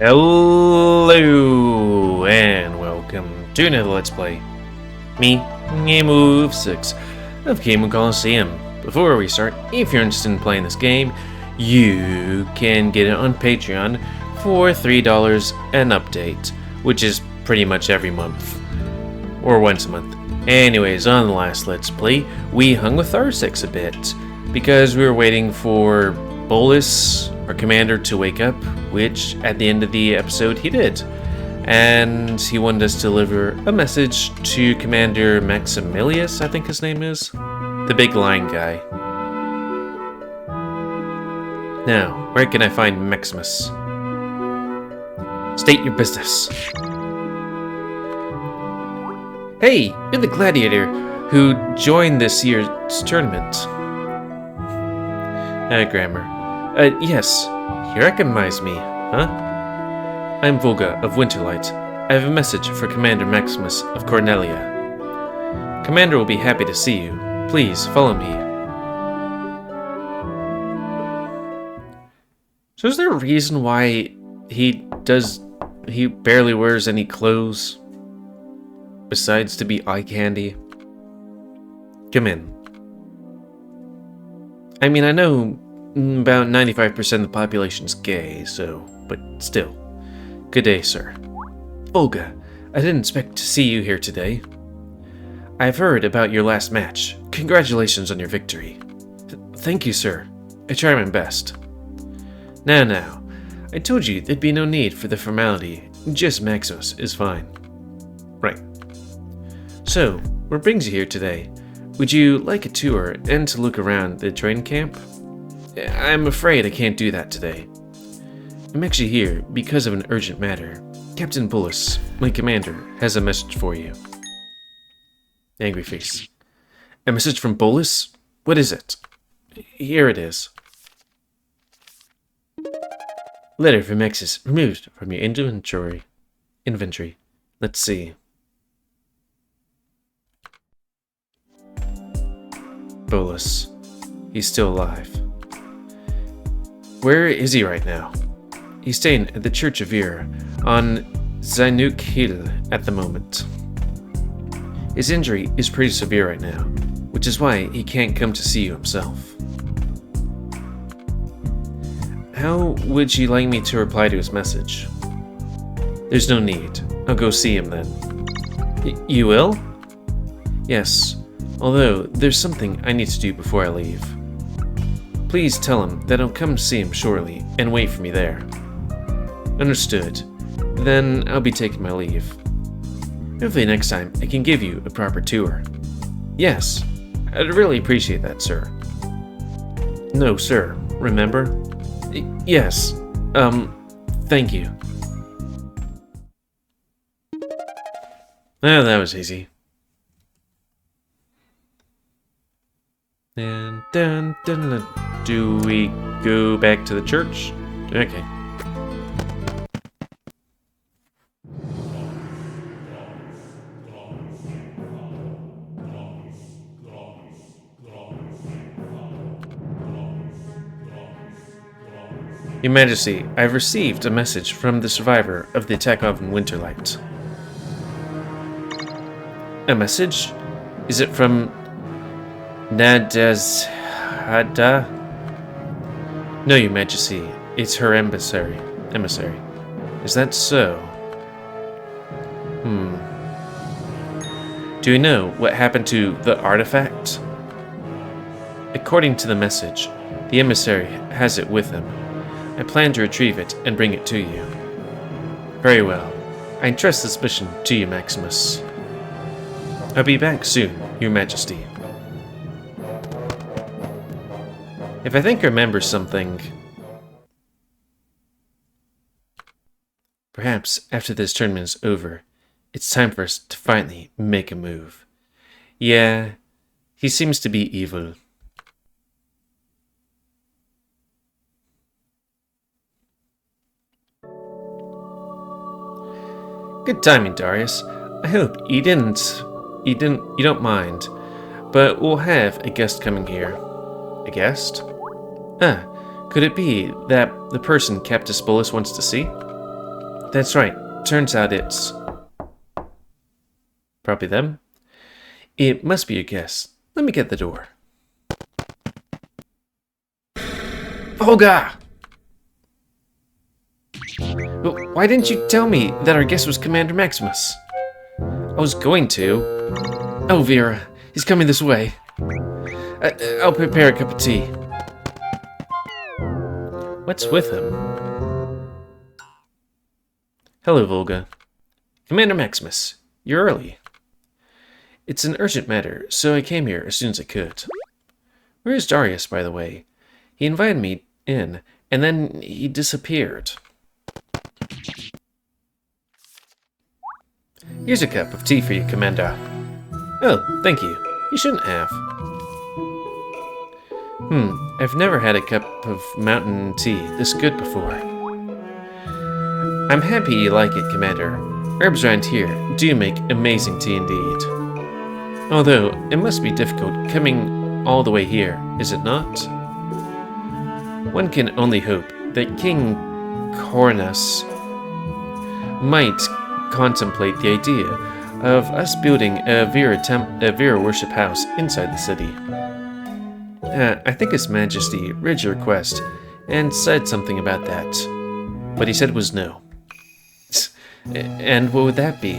Hello and welcome to another Let's Play. Me, GamerWolfSix of Kemo Coliseum. Before we start, if you're interested in playing this game, you can get it on Patreon for $3 an update, which is pretty much every month. Or once a month. Anyways, on the last Let's Play, we hung with R6 a bit, because we were waiting for Bullis, our commander, to wake up, which at the end of the episode he did. And he wanted us to deliver a message to Commander Maximus, I think his name is. The big lion guy. Now, where can I find Maximus? State your business. Hey, you're the Gladiator who joined this year's tournament. Grammar. Yes, you recognize me, huh? I'm Volga of Winterlight. I have a message for Commander Maximus of Kornelia. Commander will be happy to see you. Please, follow me. So is there a reason why he barely wears any clothes? Besides to be eye candy? Come in. I mean, I know about 95% of the population's gay, but still. Good day, sir. Volga, I didn't expect to see you here today. I've heard about your last match. Congratulations on your victory. Thank you, sir. I try my best. Now, I told you there'd be no need for the formality. Just Maximus is fine. Right. So, what brings you here today? Would you like a tour and to look around the training camp? I'm afraid I can't do that today. I'm actually here because of an urgent matter. Captain Bullis, my commander, has a message for you. Angry face. A message from Bullis? What is it? Here it is. Letter from Maximus removed from your inventory. Let's see. Bullis. He's still alive. Where is he right now? He's staying at the Church of Vera on Zainuk Hill at the moment. His injury is pretty severe right now, which is why he can't come to see you himself. How would you like me to reply to his message? There's no need. I'll go see him then. You will? Yes. Although, there's something I need to do before I leave. Please tell him that I'll come see him shortly and wait for me there. Understood. Then I'll be taking my leave. Hopefully next time I can give you a proper tour. Yes, I'd really appreciate that, sir. No, sir. Remember? Yes. Thank you. Well, that was easy. And dun, do we go back to the church? Okay. Your Majesty, I've received a message from the survivor of the attack on Winterlight. A message? Is it from Nadezhada? No, Your Majesty. It's her emissary. Is that so? Do you know what happened to the artifact? According to the message, the emissary has it with him. I plan to retrieve it and bring it to you. Very well. I entrust this mission to you, Maximus. I'll be back soon, Your Majesty. If I think I remember something... Perhaps after this tournament is over, it's time for us to finally make a move. Yeah, he seems to be evil. Good timing, Darius. I hope you don't mind, but we'll have a guest coming here. A guest? Could it be that the person Captain Bullis wants to see? That's right. Turns out it's... probably them. It must be a guess. Let me get the door. Volga! Why didn't you tell me that our guest was Commander Maximus? I was going to. Oh, Vera, he's coming this way. I'll prepare a cup of tea. What's with him? Hello, Volga. Commander Maximus, you're early. It's an urgent matter, so I came here as soon as I could. Where is Darius, by the way? He invited me in, and then he disappeared. Here's a cup of tea for you, Commander. Oh, thank you. You shouldn't have. I've never had a cup of mountain tea this good before. I'm happy you like it, Commander. Herbs around here do make amazing tea indeed. Although, it must be difficult coming all the way here, is it not? One can only hope that King Cornus might contemplate the idea of us building a Vera worship house inside the city. I think His Majesty read your request and said something about that, but he said it was no. And what would that be?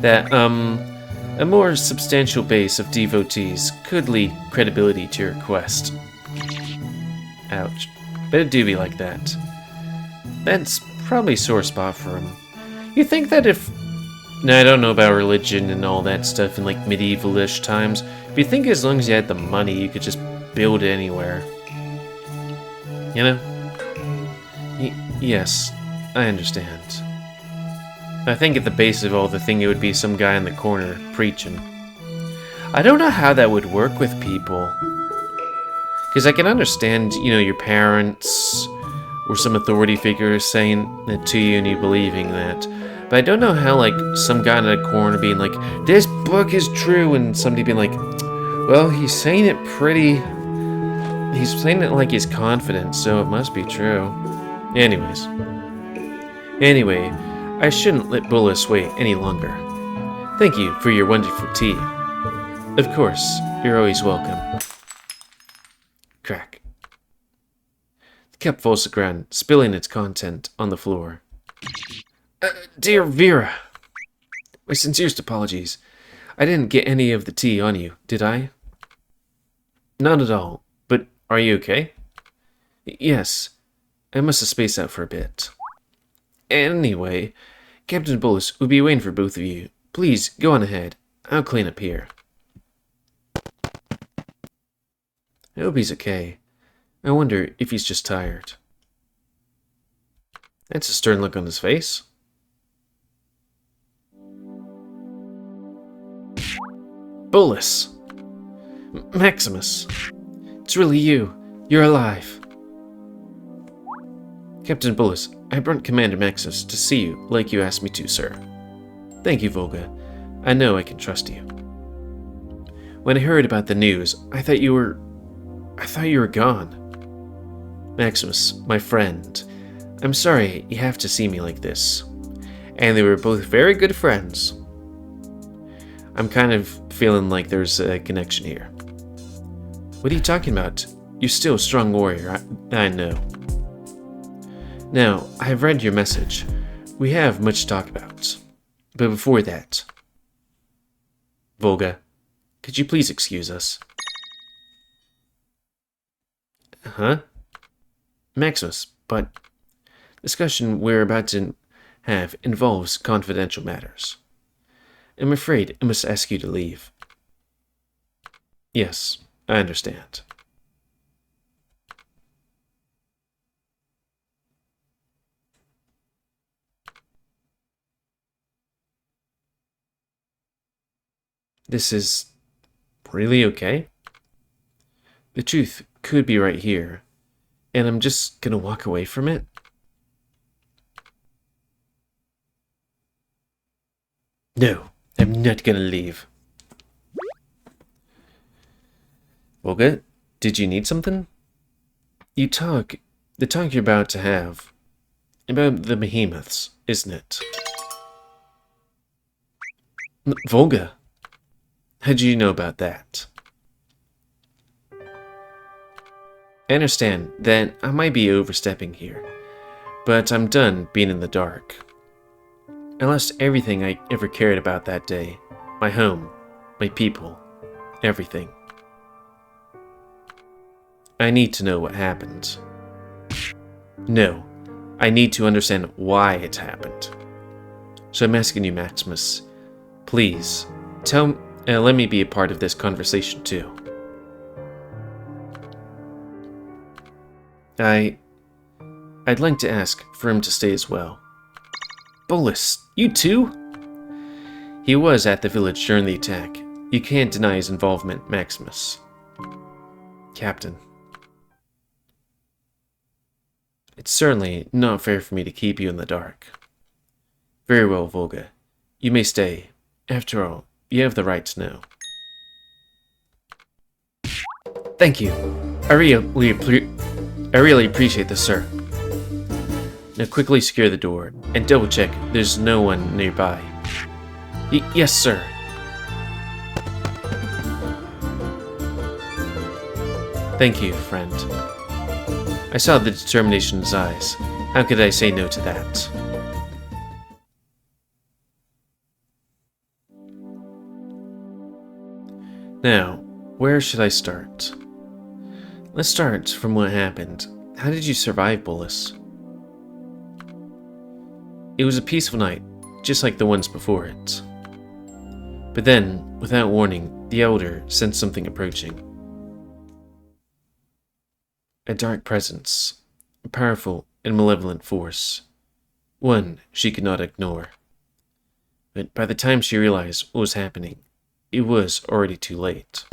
That, a more substantial base of devotees could lead credibility to your request. Ouch. But it do be like that. That's probably a sore spot for him. You think that if... Now, I don't know about religion and all that stuff in, like, medieval-ish times, but you think as long as you had the money, you could just build it anywhere. You know? Yes, I understand. I think at the base of all the thing, it would be some guy in the corner preaching. I don't know how that would work with people. Because I can understand, you know, your parents or some authority figures saying that to you and you believing that. But I don't know how, like, some guy in a corner being like, this book is true, and somebody being like, well, he's saying it pretty... He's saying it like he's confident, so it must be true. Anyways. Anyway, I shouldn't let Bullis wait any longer. Thank you for your wonderful tea. Of course, you're always welcome. Crack. The cup falls to the ground, spilling its content on the floor. Dear Vera, my sincerest apologies. I didn't get any of the tea on you, did I? Not at all, but are you okay? Yes, I must have spaced out for a bit. Anyway, Captain Bullis will be waiting for both of you. Please, go on ahead. I'll clean up here. I hope he's okay. I wonder if he's just tired. That's a stern look on his face. Bullis! Maximus! It's really you. You're alive. Captain Bullis, I brought Commander Maximus to see you, like you asked me to, sir. Thank you, Volga. I know I can trust you. When I heard about the news, I thought you were gone. Maximus, my friend, I'm sorry you have to see me like this. And they were both very good friends. I'm kind of feeling like there's a connection here. What are you talking about? You're still a strong warrior, I know. Now, I have read your message. We have much to talk about. But before that... Volga, could you please excuse us? Huh? Maximus, but... discussion we're about to have involves confidential matters. I'm afraid I must ask you to leave. Yes, I understand. This is really okay? The truth could be right here, and I'm just gonna walk away from it? No, I'm not gonna leave. Volga, did you need something? The talk you're about to have, About the behemoths, isn't it? Volga? How do you know about that? I understand that I might be overstepping here, but I'm done being in the dark. I lost everything I ever cared about that day. My home, my people, everything. I need to know what happened. No, I need to understand why it happened. So I'm asking you, Maximus, please, let me be a part of this conversation too. I'd like to ask for him to stay as well. Bullis, you too? He was at the village during the attack. You can't deny his involvement, Maximus. Captain. It's certainly not fair for me to keep you in the dark. Very well, Volga. You may stay. After all, you have the right to know. Thank you. I really appreciate this, sir. Now quickly secure the door, and double check there's no one nearby. Yes, sir. Thank you, friend. I saw the determination in his eyes. How could I say no to that? Now, where should I start? Let's start from what happened. How did you survive, Bullis? It was a peaceful night, just like the ones before it. But then, without warning, the Elder sensed something approaching. A dark presence, a powerful and malevolent force, one she could not ignore. But by the time she realized what was happening, it was already too late.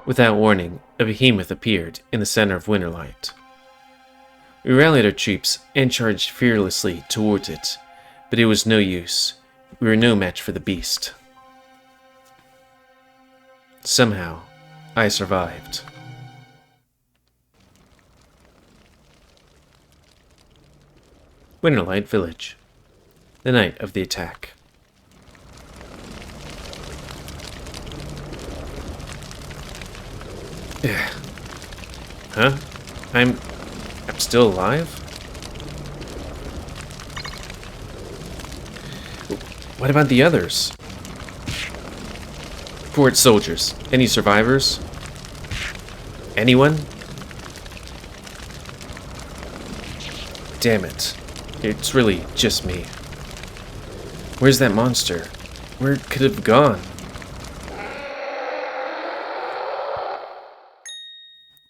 Without warning, a behemoth appeared in the center of Winterlight. We rallied our troops and charged fearlessly towards it, but it was no use. We were no match for the beast. Somehow, I survived. Winterlight Village. The night of the attack. Huh? I'm still alive? What about the others? Fort soldiers. Any survivors? Anyone? Damn it. It's really just me. Where's that monster? Where could it have gone?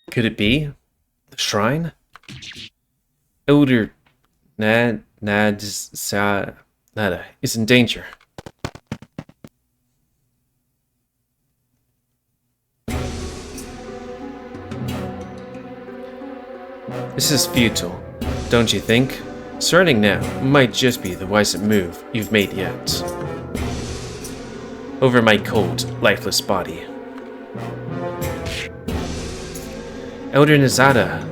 Could it be? The shrine? Elder Nada is in danger. This is futile, don't you think? Starting now might just be the wisest move you've made yet. Over my cold, lifeless body. Elder Nazada.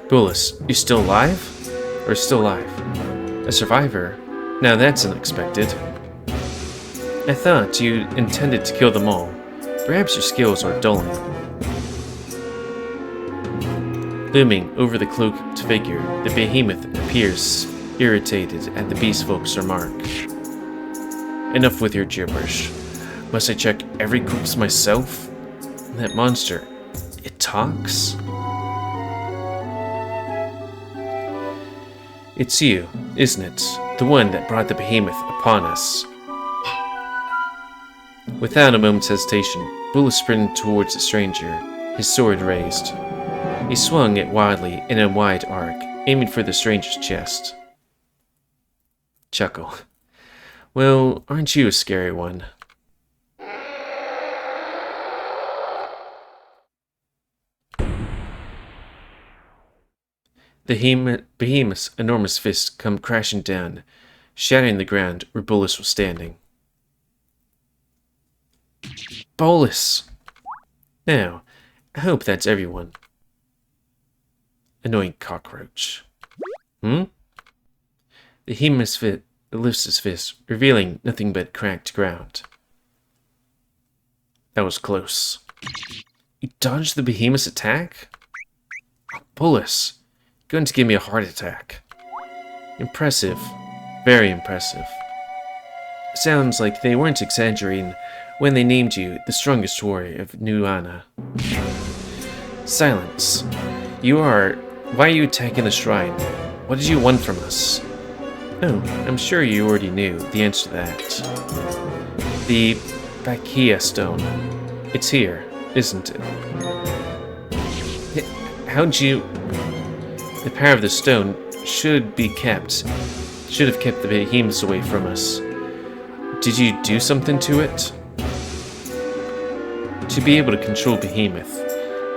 Bullis, you still alive? Or still alive? A survivor? Now that's unexpected. I thought you intended to kill them all. Perhaps your skills are dulling. Looming over the cloaked figure, the behemoth appears irritated at the beast folk's remark. Enough with your gibberish. Must I check every corpse myself? That monster, it talks? It's you, isn't it? The one that brought the behemoth upon us. Without a moment's hesitation, Bullis sprinted towards the stranger, his sword raised. He swung it wildly in a wide arc, aiming for the stranger's chest. Chuckle. Well, aren't you a scary one? The behemoth's enormous fists come crashing down, shattering the ground where Bullis was standing. Bullis! Now, I hope that's everyone. Annoying cockroach. The behemoth lifts his fist, revealing nothing but cracked ground. That was close. You dodged the behemoth's attack? Oh, Bullis, you're going to give me a heart attack. Impressive. Very impressive. Sounds like they weren't exaggerating when they named you the strongest warrior of New Anna. Silence. Why are you attacking the shrine? What did you want from us? Oh, I'm sure you already knew the answer to that. The Pakia stone. It's here, isn't it? How'd you... The power of the stone should have kept the behemoths away from us. Did you do something to it? To be able to control behemoth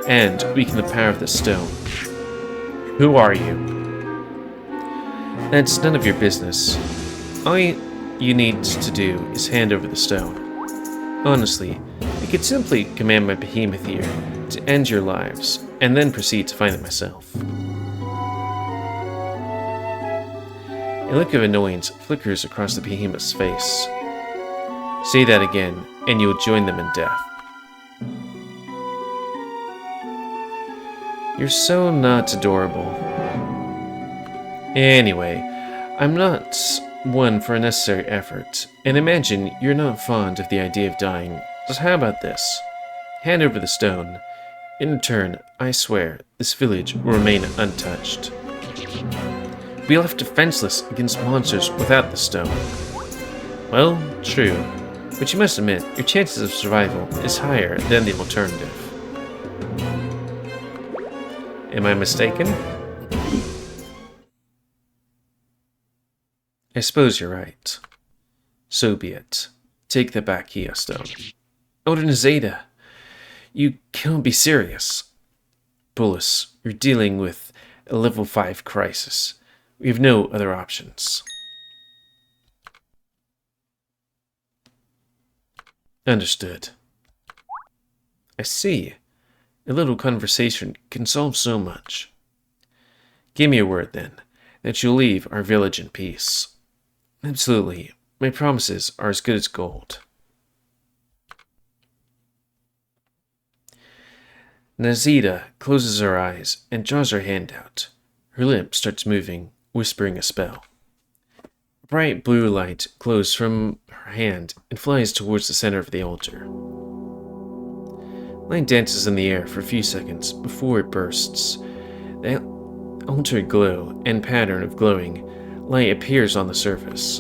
and weaken the power of the stone. Who are you? That's none of your business. All you need to do is hand over the stone. Honestly, I could simply command my behemoth here to end your lives, and then proceed to find it myself. A look of annoyance flickers across the behemoth's face. Say that again, and you'll join them in death. You're so not adorable. Anyway, I'm not one for unnecessary effort, and imagine you're not fond of the idea of dying, so how about this? Hand over the stone. In return, I swear, this village will remain untouched. We're left defenseless against monsters without the stone. Well, true, but you must admit, your chances of survival is higher than the alternative. Am I mistaken? I suppose you're right. So be it. Take the Pakia stone. Odin Zeta, you can't be serious. Bullis, you're dealing with a level 5 crisis. We have no other options. Understood. I see. A little conversation can solve so much. Give me your word, then, that you'll leave our village in peace. Absolutely. My promises are as good as gold. Nazida closes her eyes and draws her hand out. Her lip starts moving, whispering a spell. Bright blue light glows from her hand and flies towards the center of the altar. Light dances in the air for a few seconds before it bursts. The altar glow and pattern of glowing light appears on the surface.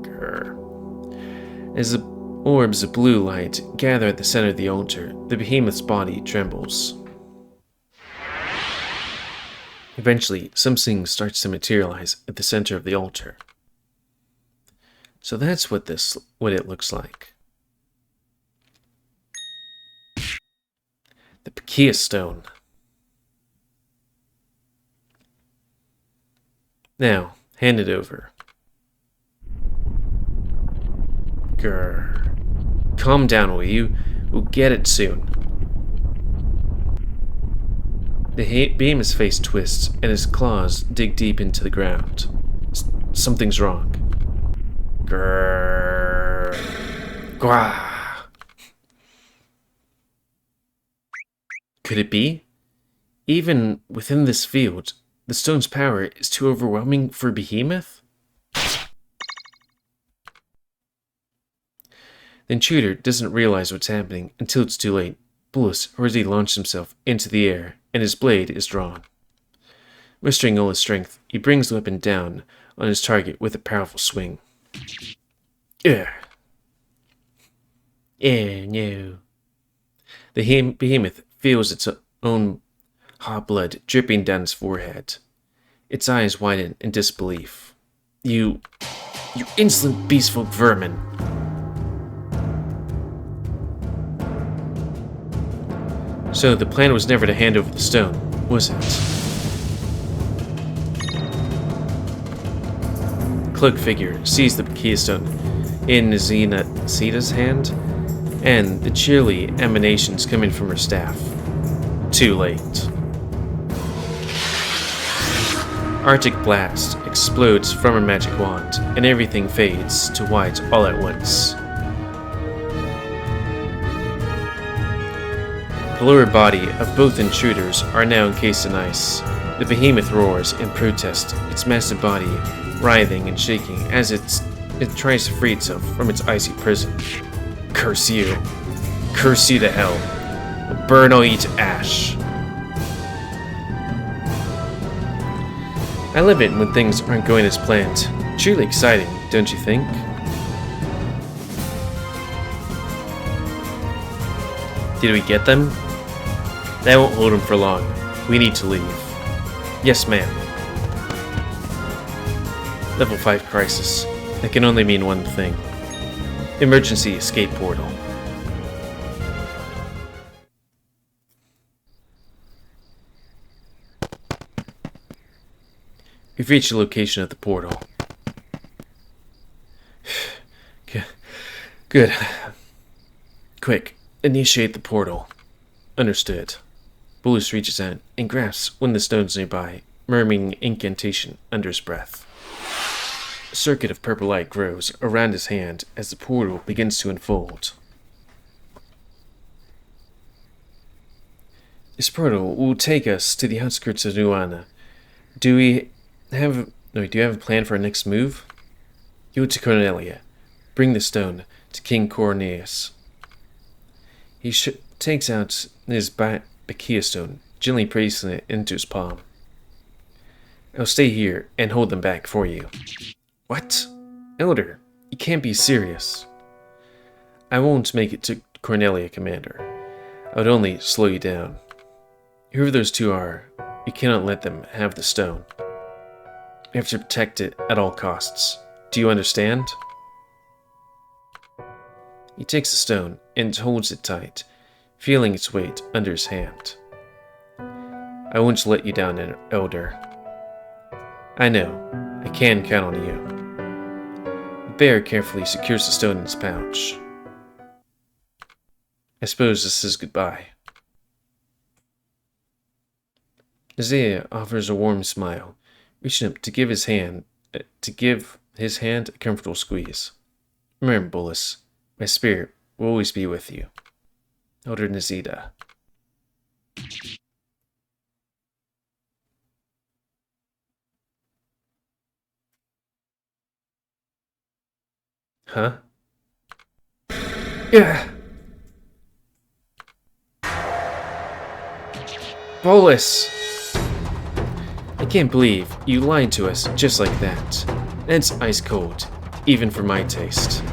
Grr. As the orbs of blue light gather at the center of the altar, the behemoth's body trembles. Eventually, something starts to materialize at the center of the altar. So that's what it looks like. The Pakia stone. Now, hand it over. Grr. Calm down, will you? We'll get it soon. The behemoth's face twists, and his claws dig deep into the ground. Something's wrong. Grrr. Gwah. Could it be? Even within this field, the stone's power is too overwhelming for a behemoth? The intruder doesn't realize what's happening until it's too late. Bullis already launched himself into the air, and his blade is drawn. Mustering all his strength, he brings the weapon down on his target with a powerful swing. Ugh. Oh no. The behemoth feels its own hot blood dripping down its forehead. Its eyes widen in disbelief. You insolent beastful vermin! So the plan was never to hand over the stone, was it? cloaked figure sees the Pakia stone in Zita's hand, and the cheerly emanations coming from her staff. Too late. Arctic blast explodes from her magic wand, and everything fades to white all at once. The lower body of both intruders are now encased in ice. The behemoth roars in protest, its massive body writhing and shaking as it tries to free itself from its icy prison. Curse you. Curse you to hell. Burn all you to ash. I love it when things aren't going as planned. Truly exciting, don't you think? Did we get them? That won't hold them for long. We need to leave. Yes, ma'am. Level 5 crisis. That can only mean one thing. Emergency escape portal. We've reached the location of the portal. Good. Quick, initiate the portal. Understood. Bullis reaches out and grasps one of the stones nearby, murmuring an incantation under his breath. A circuit of purple light grows around his hand as the portal begins to unfold. This portal will take us to the outskirts of Nuana. Do you have a plan for our next move? Go to Kornelia. Bring the stone to King Cornelius. He takes out his Pakia stone, gently placing it into his palm. I'll stay here and hold them back for you. What? Elder, you can't be serious. I won't make it to Kornelia, Commander. I would only slow you down. Whoever those two are, you cannot let them have the stone. We have to protect it at all costs. Do you understand? He takes the stone and holds it tight, feeling its weight under his hand. I won't let you down, Elder. I know. I can count on you. The bear carefully secures the stone in his pouch. I suppose this is goodbye. Isaiah offers a warm smile, reaching up to give his hand a comfortable squeeze. Remember, Bullis, my spirit will always be with you. Elder Nazida. Huh? Yeah. Bullis! I can't believe you lied to us just like that. That's ice cold, even for my taste.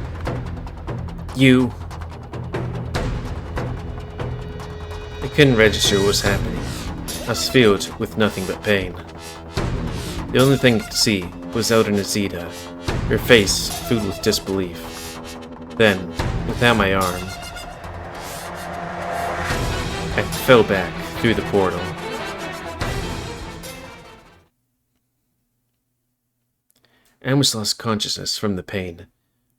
You... I couldn't register what was happening. I was filled with nothing but pain. The only thing I could see was Elder Nazida, her face filled with disbelief. Then, without my arm, I fell back through the portal. I almost lost consciousness from the pain,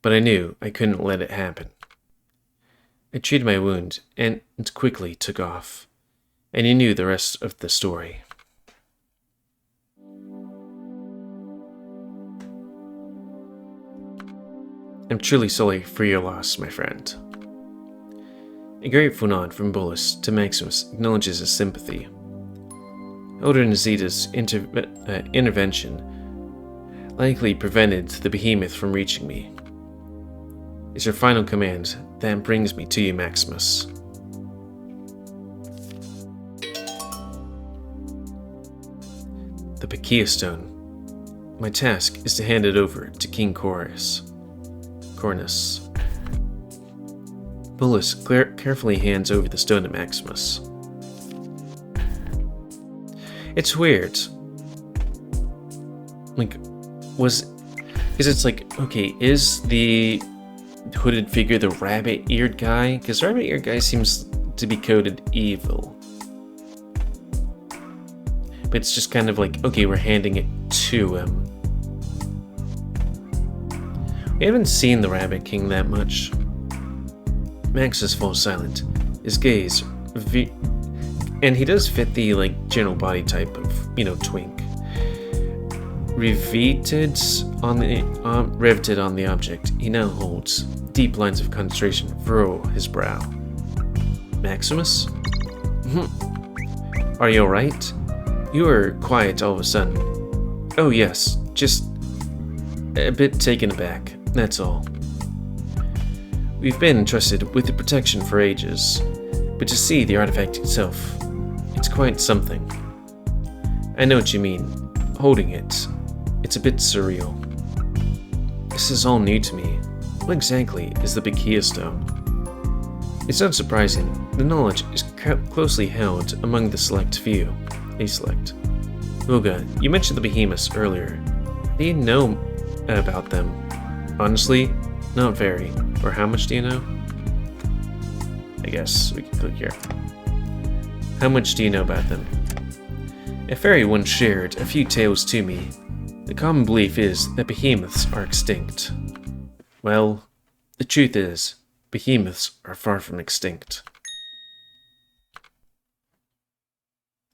but I knew I couldn't let it happen. I treated my wound and quickly took off, and you knew the rest of the story. I'm truly sorry for your loss, my friend. A grateful nod from Bullis to Maximus acknowledges his sympathy. Elder Nazida's intervention likely prevented the behemoth from reaching me. It's your final command that brings me to you, Maximus. The Pakia stone. My task is to hand it over to King Cornus. Bullis carefully hands over the stone to Maximus. It's weird. Is the hooded figure the rabbit-eared guy? Because rabbit-eared guy seems to be coded evil. But it's just kind of like, okay, we're handing it to him. I haven't seen the Rabbit King that much. Maxus falls silent. His gaze, and he does fit the general body type of twink. Riveted on the object he now holds. Deep lines of concentration furrow his brow. Maximus? Are you alright? You were quiet all of a sudden. Oh yes, just a bit taken aback, that's all. We've been entrusted with the protection for ages, but to see the artifact itself, it's quite something. I know what you mean. Holding it, it's a bit surreal. This is all new to me. What exactly is the Pakia stone? It's not surprising. The knowledge is closely held among the select few. A select. Volga, you mentioned the behemoths earlier. Do you know about them? Honestly, not very. Or how much do you know? I guess we can click here. How much do you know about them? A fairy once shared a few tales to me. The common belief is that behemoths are extinct. Well, the truth is, behemoths are far from extinct.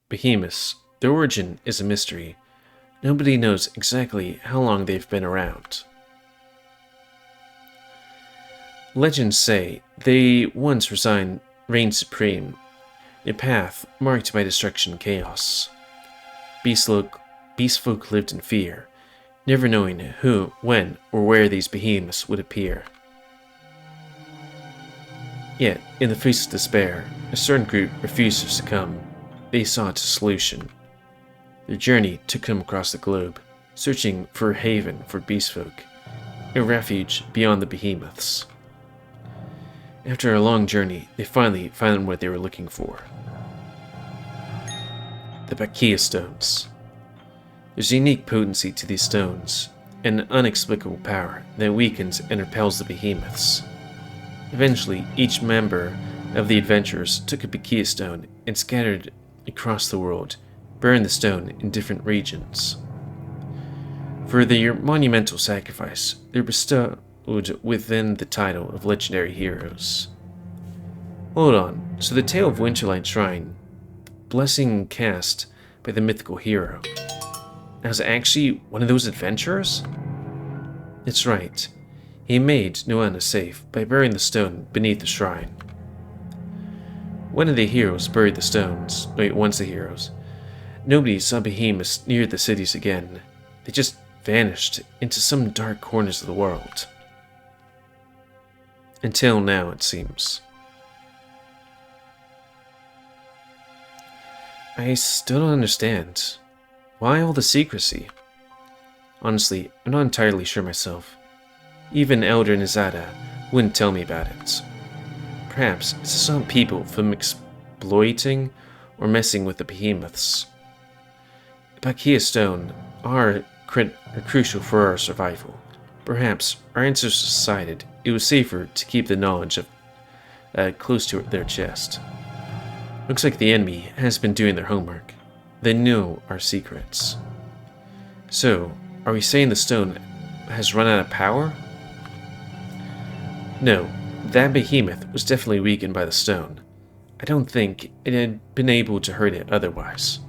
Behemoths, their origin is a mystery. Nobody knows exactly how long they've been around. Legends say they once reigned supreme, a path marked by destruction and chaos. Beastfolk lived in fear, never knowing who, when, or where these behemoths would appear. Yet, in the face of despair, a certain group refused to succumb. They sought a solution. Their journey took them across the globe, searching for a haven for beastfolk, a refuge beyond the behemoths. After a long journey, they finally found what they were looking for. The Pakia stones. There's a unique potency to these stones, an unexplicable power that weakens and repels the behemoths. Eventually, each member of the adventurers took a Pakia stone and scattered across the world, burned the stone in different regions. For their monumental sacrifice, they're bestowed within the title of legendary heroes. Hold on, so the tale of Winterlight Shrine, blessing cast by the mythical hero, was actually one of those adventurers? That's right. He made Nuana safe by burying the stone beneath the shrine. One of the heroes buried the stones. Once the heroes. Nobody saw behemoths near the cities again. They just vanished into some dark corners of the world. Until now, it seems. I still don't understand. Why all the secrecy? Honestly, I'm not entirely sure myself. Even Elder Nizada wouldn't tell me about it. Perhaps it's to stop people from exploiting or messing with the behemoths. The Pakia stone are crucial for our survival. Perhaps our ancestors decided it was safer to keep the knowledge of close to their chest. Looks like the enemy has been doing their homework. They know our secrets. So, are we saying the stone has run out of power? No, that behemoth was definitely weakened by the stone. I don't think it had been able to hurt it otherwise.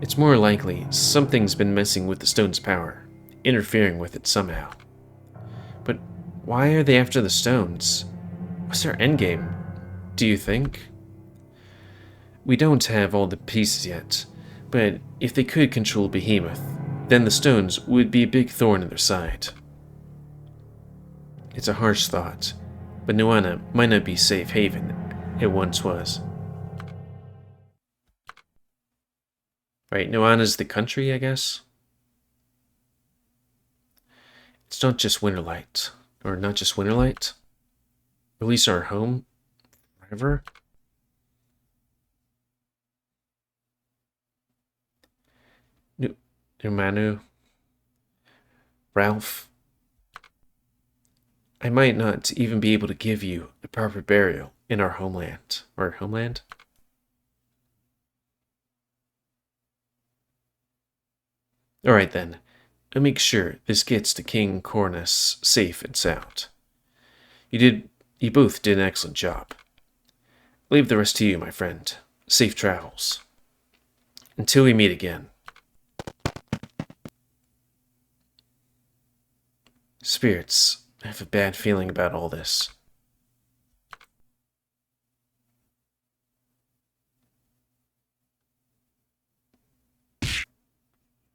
It's more likely something's been messing with the stone's power, interfering with it somehow. But why are they after the stones? What's their endgame, do you think? We don't have all the pieces yet, but if they could control Behemoth, then the stones would be a big thorn in their side. It's a harsh thought, but Nuana might not be safe haven it once was. Right, Nuana's the country, I guess? It's not just Winterlight, or not just Winterlight. At least our home, forever. Numanu, Ralph. I might not even be able to give you a proper burial in our homeland. Or homeland? Alright then. and make sure this gets to King Cornus safe and sound. You both did an excellent job. I'll leave the rest to you, my friend. Safe travels. Until we meet again. Spirits, I have a bad feeling about all this.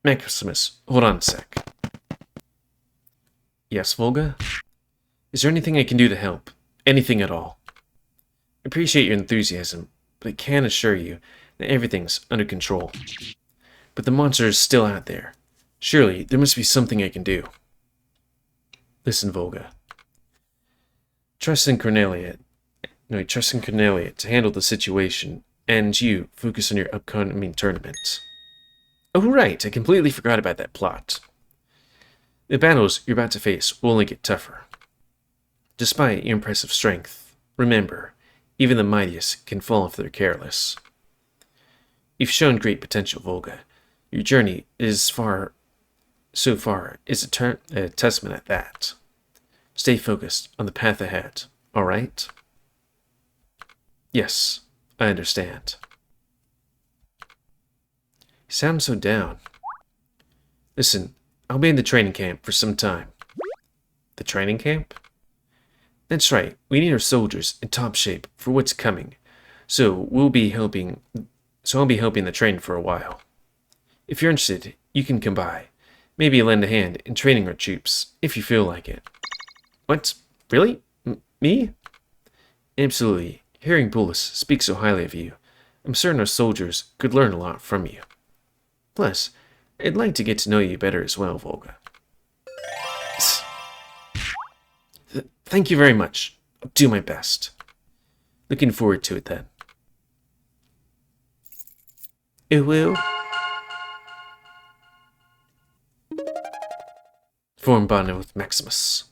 Maximus, hold on a sec. Yes, Volga? Is there anything I can do to help? Anything at all? I appreciate your enthusiasm, but I can assure you that everything's under control. But the monster is still out there. Surely, there must be something I can do. Listen, Volga. Trust in Kornelia to handle the situation, and you focus on your upcoming tournament. Oh, right, I completely forgot about that plot. The battles you're about to face will only get tougher. Despite your impressive strength, remember, even the mightiest can fall if they're careless. You've shown great potential, Volga. Your journey is so far is a testament at that. Stay focused on the path ahead, all right? Yes, I understand. You sound so down. Listen, I'll be in the training camp for some time. The training camp? That's right, we need our soldiers in top shape for what's coming, so I'll be helping the train for a while. If you're interested, you can come by. Maybe lend a hand in training our troops, if you feel like it. What? Really? Me? Absolutely. Hearing Bullis speak so highly of you, I'm certain our soldiers could learn a lot from you. Plus, I'd like to get to know you better as well, Volga. Thank you very much. I'll do my best. Looking forward to it then. It will. Form bonding with Maximus.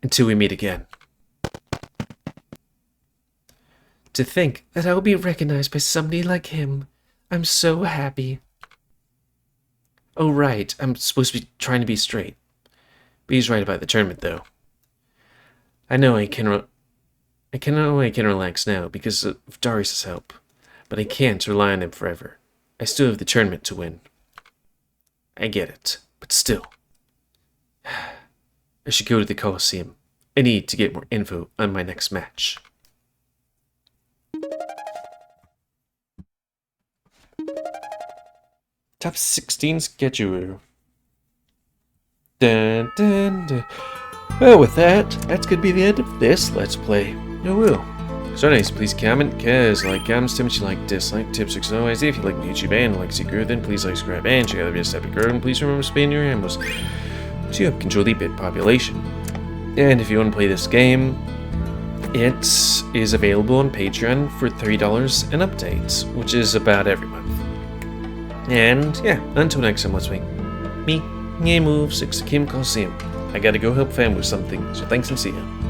Until we meet again. To think that I will be recognized by somebody like him. I'm so happy. Oh right, I'm supposed to be trying to be straight. But he's right about the tournament, though. I know I can relax now because of Darius' help, but I can't rely on him forever. I still have the tournament to win. I get it, but still. I should go to the Coliseum. I need to get more info on my next match. Top 16 schedule. Dun, dun, dun. Well, with that's gonna be the end of this Let's Play. Oh well. So nice, please comment, cause like comments, tips you like, dislike, tips, as always. If you like my YouTube and like to grow, then please like, subscribe, and check out the videos epic grow, and please remember to spam your ammos to help control the bit population. And if you want to play this game, it is available on Patreon for $3 and updates, which is about every month. And yeah, until next time, let's play me, GamerWolfSix, Kemo Coliseum. I gotta go help fam with something, so thanks and see ya.